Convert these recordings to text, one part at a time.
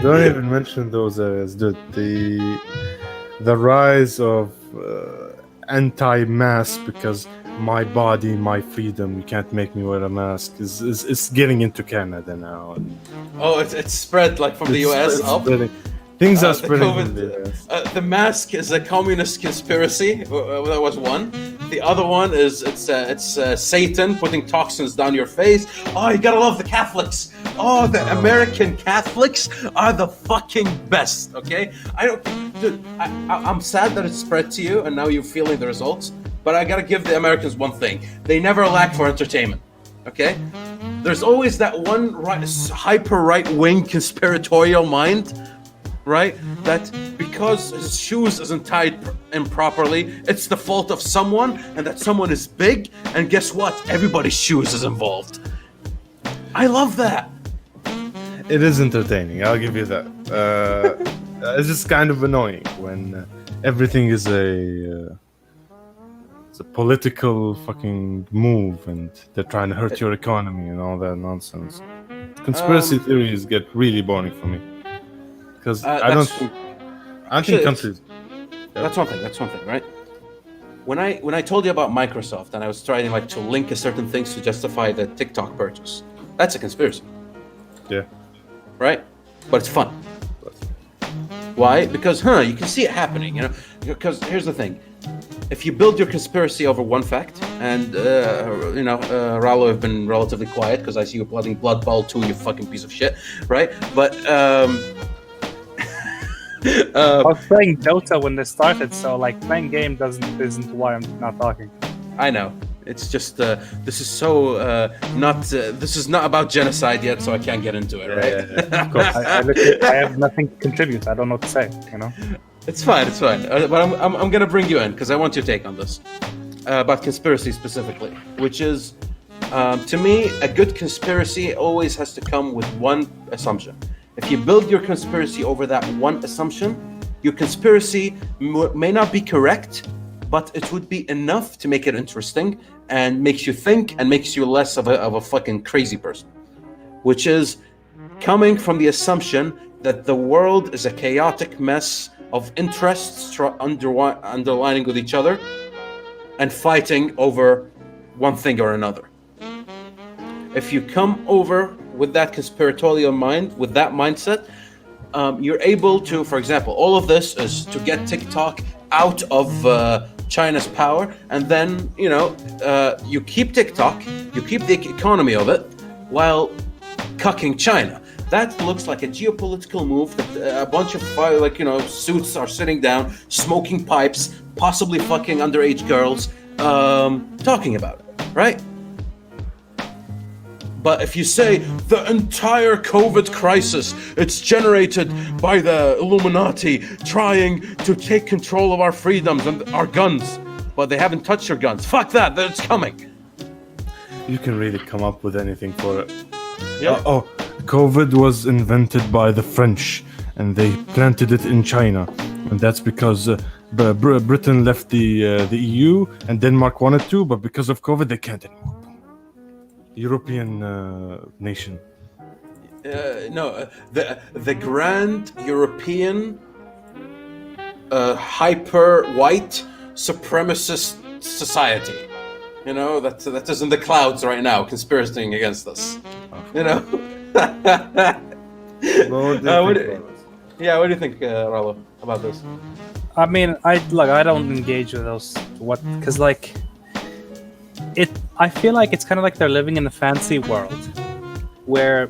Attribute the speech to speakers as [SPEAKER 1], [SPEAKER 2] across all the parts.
[SPEAKER 1] Don't even mention those areas, dude. The rise of anti-mask because my body, my freedom. You can't make me wear a mask. Is getting into Canada now.
[SPEAKER 2] Oh, it's spread like from the US up.
[SPEAKER 1] Things are
[SPEAKER 2] The
[SPEAKER 1] spreading.
[SPEAKER 2] COVID,
[SPEAKER 1] in the US.
[SPEAKER 2] The mask is a communist conspiracy. That was one. The other one is it's Satan putting toxins down your face. Oh, you gotta love the Catholics. Oh, the American Catholics are the fucking best. Okay, dude. I'm sad that it spread to you, and now you're feeling the results. But I gotta give the Americans one thing: they never lack for entertainment. Okay, there's always that one hyper right-wing conspiratorial mind. Right? That because his shoes isn't tied improperly, it's the fault of someone, and that someone is big, and guess what? Everybody's shoes is involved. I love that.
[SPEAKER 1] It is entertaining, I'll give you that. It's just kind of annoying when everything is it's a political fucking move, and they're trying to hurt your economy and all that nonsense. Conspiracy theories get really boring for me. Because I don't think countries.
[SPEAKER 2] That's one thing. That's one thing, right? When I told you about Microsoft and I was trying to link a certain things to justify the TikTok purchase, that's a conspiracy.
[SPEAKER 1] Yeah.
[SPEAKER 2] Right? But it's fun. Why? Because you can see it happening. Because here's the thing: if you build your conspiracy over one fact, and Rallo have been relatively quiet because I see you playing Blood Bowl 2, you fucking piece of shit, right? But
[SPEAKER 3] I was playing Dota when this started, so playing game isn't why I'm not talking.
[SPEAKER 2] I know. It's just this is so not. This is not about genocide yet, so I can't get into it, right?
[SPEAKER 3] Yeah. Of course, I have nothing to contribute. I don't know what to say.
[SPEAKER 2] It's fine. It's fine. But I'm gonna bring you in because I want your take on this about conspiracy specifically, which is to me a good conspiracy always has to come with one assumption. If you build your conspiracy over that one assumption, your conspiracy may not be correct, but it would be enough to make it interesting and makes you think and makes you less of a fucking crazy person. Which is coming from the assumption that the world is a chaotic mess of interests underlining with each other and fighting over one thing or another. If you come over with that conspiratorial mind, with that mindset, you're able to, for example, all of this is to get TikTok out of China's power, and then you keep TikTok, you keep the economy of it, while cucking China. That looks like a geopolitical move that a bunch of suits are sitting down, smoking pipes, possibly fucking underage girls, talking about it, right? But if you say the entire COVID crisis, it's generated by the Illuminati trying to take control of our freedoms and our guns, but they haven't touched your guns. Fuck that, it's coming.
[SPEAKER 1] You can really come up with anything for it.
[SPEAKER 2] Yeah.
[SPEAKER 1] COVID was invented by the French, and they planted it in China, and that's because Britain left the EU, and Denmark wanted to, but because of COVID, they can't anymore. European nation.
[SPEAKER 2] The Grand European hyper white supremacist society. That is in the clouds right now, conspiring against us. What do you think, Rallo, about this?
[SPEAKER 3] I mean, I don't engage with those because I feel like it's kind of like they're living in a fancy world where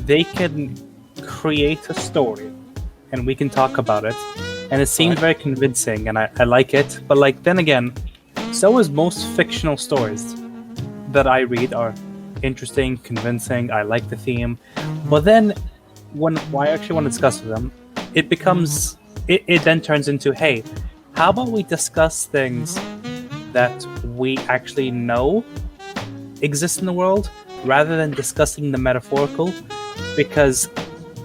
[SPEAKER 3] they can create a story and we can talk about it, and it seems very convincing, and I like it. But then again, so is most fictional stories that I read are interesting, convincing. I like the theme, but then when I actually want to discuss them, it becomes it then turns into, hey, how about we discuss things that we actually know exist in the world rather than discussing the metaphorical, because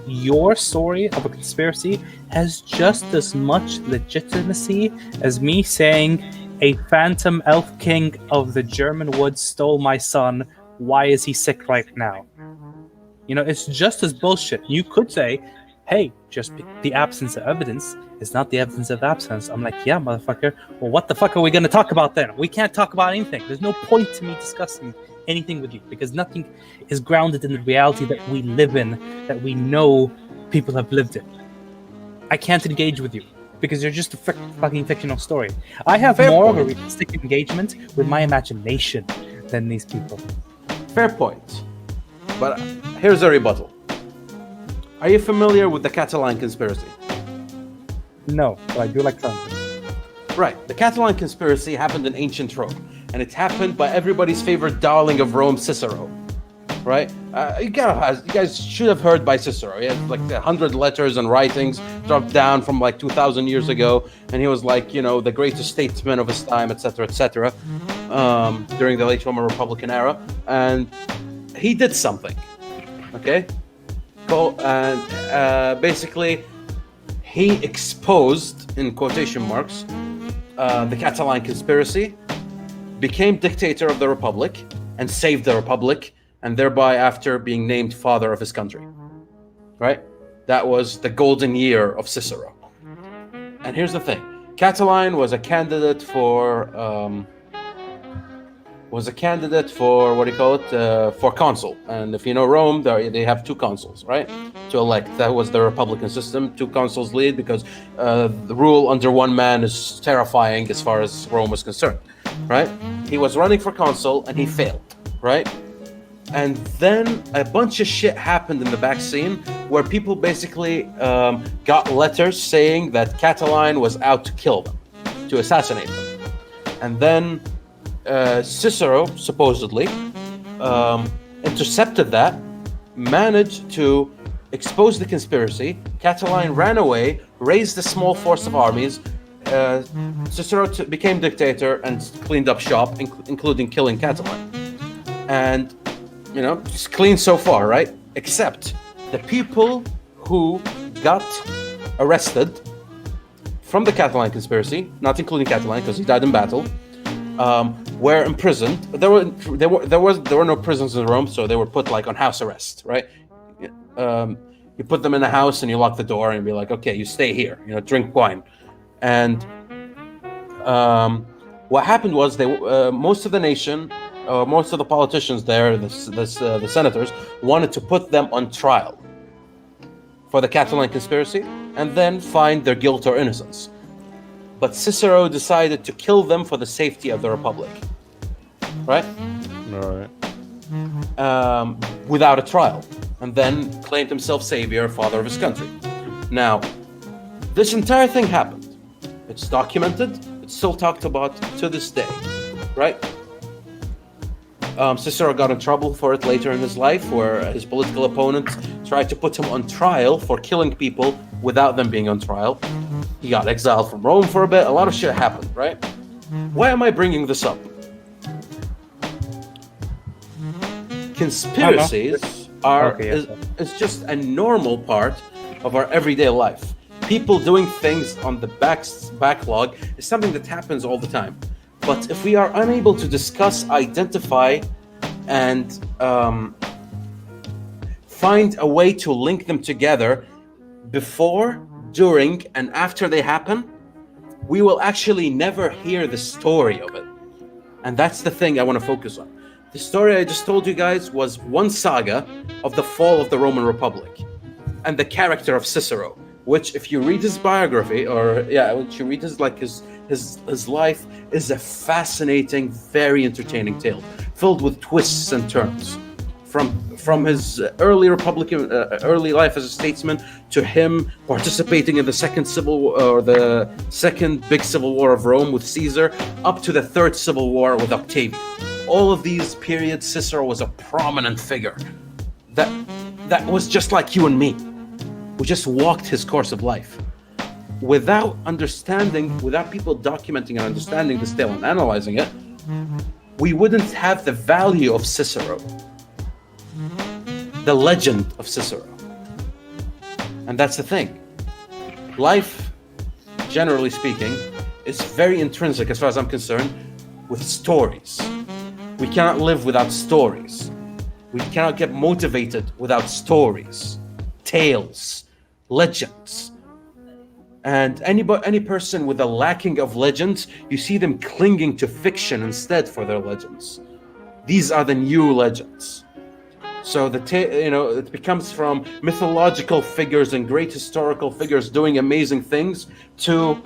[SPEAKER 3] your story of a conspiracy has just as much legitimacy as me saying a phantom elf king of the German woods stole my son. Why is he sick right now? You know, it's just as bullshit. You could say, hey, the absence of evidence is not the evidence of absence. I'm like, yeah, motherfucker. Well, what the fuck are we going to talk about then? We can't talk about anything. There's no point to me discussing anything with you because nothing is grounded in the reality that we live in, that we know people have lived in. I can't engage with you because you're just a fucking fictional story. I have more of a realistic engagement with my imagination than these people.
[SPEAKER 2] Fair point. But here's a rebuttal. Are you familiar with the Catalan conspiracy?
[SPEAKER 3] No, but I do like something.
[SPEAKER 2] Right. The Catalan conspiracy happened in ancient Rome, and it happened by everybody's favorite darling of Rome, Cicero. Right? You guys should have heard by Cicero. He had like 100 letters and writings dropped down from like 2,000 years ago, and he was like, you know, the greatest statesman of his time, etc., during the late Roman Republican era. And he did something. Okay? Basically, he exposed, in quotation marks, the Catalan conspiracy, became dictator of the Republic, and saved the Republic, and thereby after being named father of his country. Right? That was the golden year of Cicero. And here's the thing. Catalan was a candidate for for consul. And if you know Rome, they have two consuls, right? To elect. That was the Republican system. Two consuls lead because the rule under one man is terrifying as far as Rome was concerned, right? He was running for consul and he failed, right? And then a bunch of shit happened in the back scene where people basically got letters saying that Catalan was out to kill them, to assassinate them. And then Cicero, supposedly, intercepted that, managed to expose the conspiracy. Catalan ran away, raised a small force of armies. Cicero became dictator and cleaned up shop, including killing Catalan. And, you know, it's clean so far, right? Except the people who got arrested from the Catalan conspiracy, not including Catalan because he died in battle, were imprisoned. There were no prisons in Rome, so they were put like on house arrest, right? You put them in a house and you lock the door and be like, okay, you stay here, you know, drink wine. And what happened was most of the nation, most of the politicians there, the senators, wanted to put them on trial for the Catalan conspiracy and then find their guilt or innocence. But Cicero decided to kill them for the safety of the Republic. Right?
[SPEAKER 1] All right.
[SPEAKER 2] Without a trial. And then claimed himself savior, father of his country. Now, this entire thing happened. It's documented. It's still talked about to this day. Right? Cicero got in trouble for it later in his life, where his political opponents tried to put him on trial for killing people without them being on trial. He got exiled from Rome for a bit. A lot of shit happened, right? Why am I bringing this up? Conspiracies is just a normal part of our everyday life. People doing things on the backlog is something that happens all the time. But if we are unable to discuss, identify, and find a way to link them together before, during, and after they happen, we will actually never hear the story of it. And that's the thing I want to focus on. The story I just told you guys was one saga of the fall of the Roman Republic and the character of Cicero, which if you read his biography, which you read his life, is a fascinating, very entertaining tale, filled with twists and turns. From his early life as a statesman to him participating in the second big civil war of Rome with Caesar, up to the third civil war with Octavian. All of these periods, Cicero was a prominent figure that was just like you and me, who just walked his course of life. Without people documenting and understanding this tale and analyzing it, we wouldn't have the value of Cicero, the legend of Cicero. And that's the thing. Life, generally speaking, is very intrinsic, as far as I'm concerned, with stories. We cannot live without stories. We cannot get motivated without stories, tales, legends. And any person with a lacking of legends, you see them clinging to fiction instead for their legends. These are the new legends. So it becomes from mythological figures and great historical figures doing amazing things to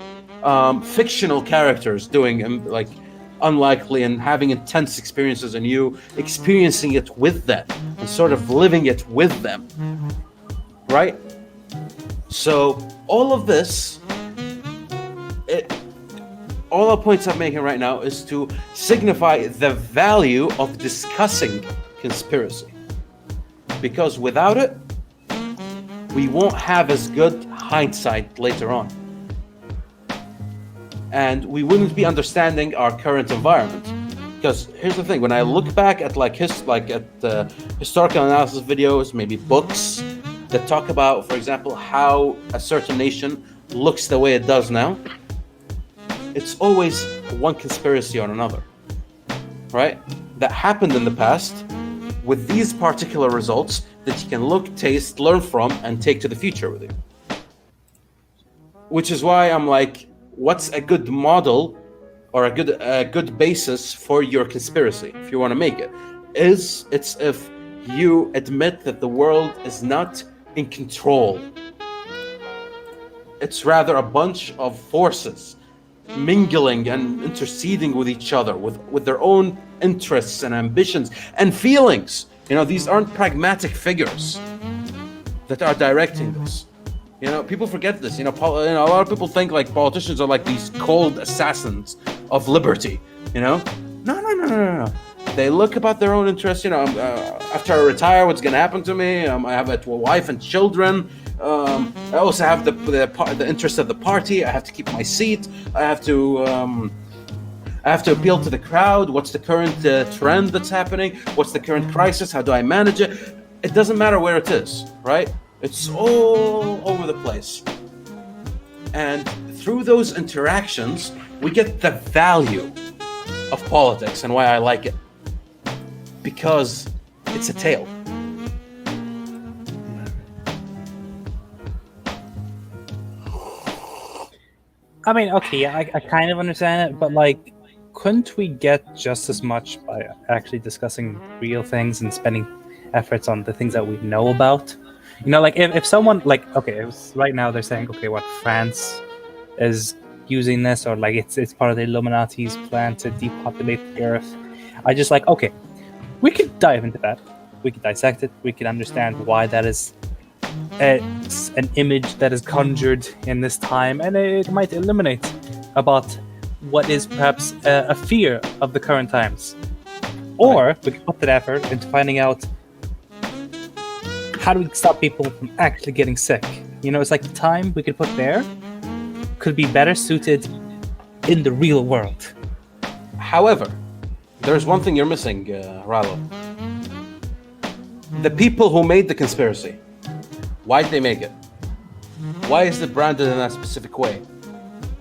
[SPEAKER 2] fictional characters doing like unlikely and having intense experiences, and you experiencing it with them and sort of living it with them, right? So all of this, all the points I'm making right now is to signify the value of discussing conspiracy. Because without it, we won't have as good hindsight later on. And we wouldn't be understanding our current environment. Because here's the thing, when I look back at historical analysis videos, maybe books that talk about, for example, how a certain nation looks the way it does now, it's always one conspiracy or another, right? That happened in the past with these particular results that you can look, taste, learn from, and take to the future with you. Which is why I'm like, what's a good model or a good basis for your conspiracy, if you want to make it? It's if you admit that the world is not in control. It's rather a bunch of forces mingling and interceding with each other with their own interests and ambitions and feelings. These aren't pragmatic figures that are directing this. People forget this. A lot of people think like politicians are like these cold assassins of liberty. No. They look about their own interests. After I retire, what's going to happen to me? I have a wife and children. I also have the interest of the party. I have to keep my seat. I have to appeal to the crowd. What's the current trend that's happening? What's the current crisis? How do I manage it? It doesn't matter where it is, right? It's all over the place. And through those interactions, we get the value of politics and why I like it. Because it's a tale.
[SPEAKER 3] I mean, okay, I kind of understand it, but like, couldn't we get just as much by actually discussing real things and spending efforts on the things that we know about? Like if someone right now they're saying, okay, what, France is using this, or like it's part of the Illuminati's plan to depopulate the Earth. I just like, okay, we could dive into that. We could dissect it. We could understand why that is an image that is conjured in this time, and it might illuminate about what is perhaps a fear of the current times. Or we could put that effort into finding out, how do we stop people from actually getting sick? It's like the time we could put there could be better suited in the real world.
[SPEAKER 2] However, there's one thing you're missing, Rallo. The people who made the conspiracy, why did they make it? Why is it branded in that specific way?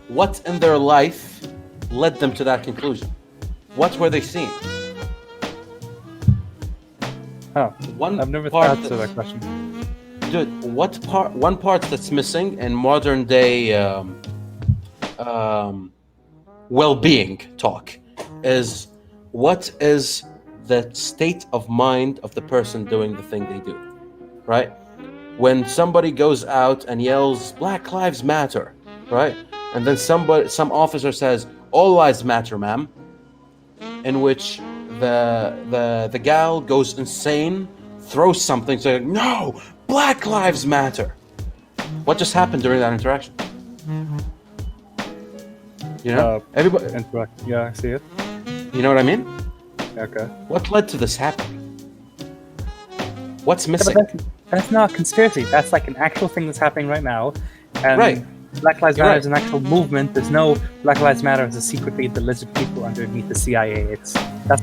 [SPEAKER 2] What in their life led them to that conclusion? What were they seeing?
[SPEAKER 3] Oh, I've never thought to that question.
[SPEAKER 2] Dude, one part that's missing in modern day well-being talk is, what is the state of mind of the person doing the thing they do, right? When somebody goes out and yells, "Black Lives Matter," right? And then some officer says, "All lives matter, ma'am," in which the gal goes insane, throws something, saying, "No, Black Lives Matter." What just happened during that interaction? Everybody.
[SPEAKER 3] Interact. Yeah, I see it.
[SPEAKER 2] You know what I mean?
[SPEAKER 3] Okay.
[SPEAKER 2] What led to this happening? What's missing?
[SPEAKER 3] Yeah, that's not a conspiracy. That's like an actual thing that's happening right now. And
[SPEAKER 2] right.
[SPEAKER 3] Black Lives Matter is an actual movement. There's no Black Lives Matter as a secretly the lizard people underneath the CIA. That's